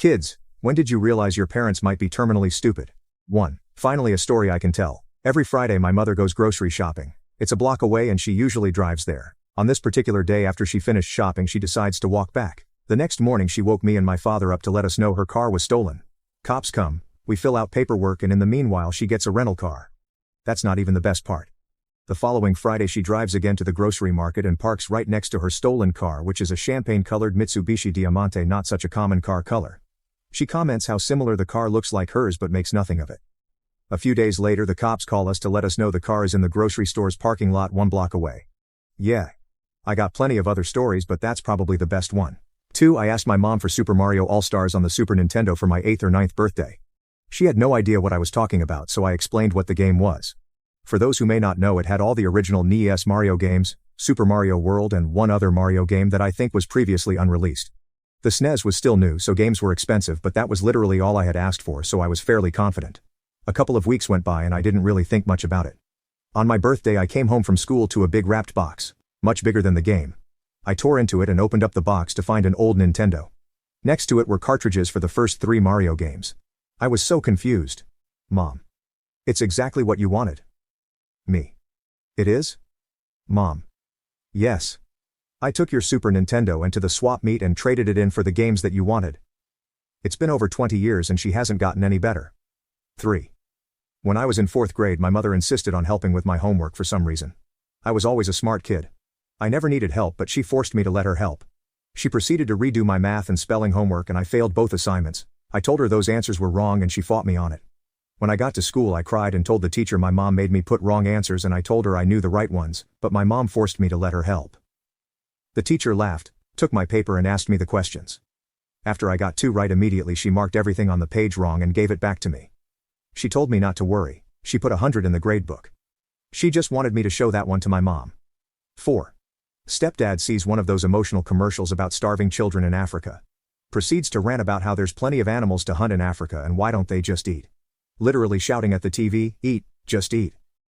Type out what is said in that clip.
Kids, when did you realize your parents might be terminally stupid? 1. Finally a story I can tell. Every Friday my mother goes grocery shopping. It's a block away and she usually drives there. On this particular day after she finished shopping she decides to walk back. The next morning she woke me and my father up to let us know her car was stolen. Cops come, we fill out paperwork and in the meanwhile she gets a rental car. That's not even the best part. The following Friday she drives again to the grocery market and parks right next to her stolen car, which is a champagne-colored Mitsubishi Diamante, not such a common car color. She comments how similar the car looks like hers but makes nothing of it. A few days later the cops call us to let us know the car is in the grocery store's parking lot 1 block away. Yeah. I got plenty of other stories but that's probably the best one. 2. I asked my mom for Super Mario All-Stars on the Super Nintendo for my 8th or 9th birthday. She had no idea what I was talking about, so I explained what the game was. For those who may not know, it had all the original NES Mario games, Super Mario World and one other Mario game that I think was previously unreleased. The SNES was still new so games were expensive, but that was literally all I had asked for, so I was fairly confident. A couple of weeks went by and I didn't really think much about it. On my birthday I came home from school to a big wrapped box, much bigger than the game. I tore into it and opened up the box to find an old Nintendo. Next to it were cartridges for the first 3 Mario games. I was so confused. Mom. It's exactly what you wanted. Me. It is? Mom. Yes. I took your Super Nintendo and to the swap meet and traded it in for the games that you wanted. It's been over 20 years and she hasn't gotten any better. 3. When I was in 4th grade my mother insisted on helping with my homework for some reason. I was always a smart kid. I never needed help but she forced me to let her help. She proceeded to redo my math and spelling homework and I failed both assignments. I told her those answers were wrong and she fought me on it. When I got to school I cried and told the teacher my mom made me put wrong answers and I told her I knew the right ones, but my mom forced me to let her help. The teacher laughed, took my paper and asked me the questions. After I got 2 right immediately she marked everything on the page wrong and gave it back to me. She told me not to worry, she put 100 in the grade book. She just wanted me to show that one to my mom. 4. Stepdad sees one of those emotional commercials about starving children in Africa. Proceeds to rant about how there's plenty of animals to hunt in Africa and why don't they just eat. Literally shouting at the TV, "Eat, just eat."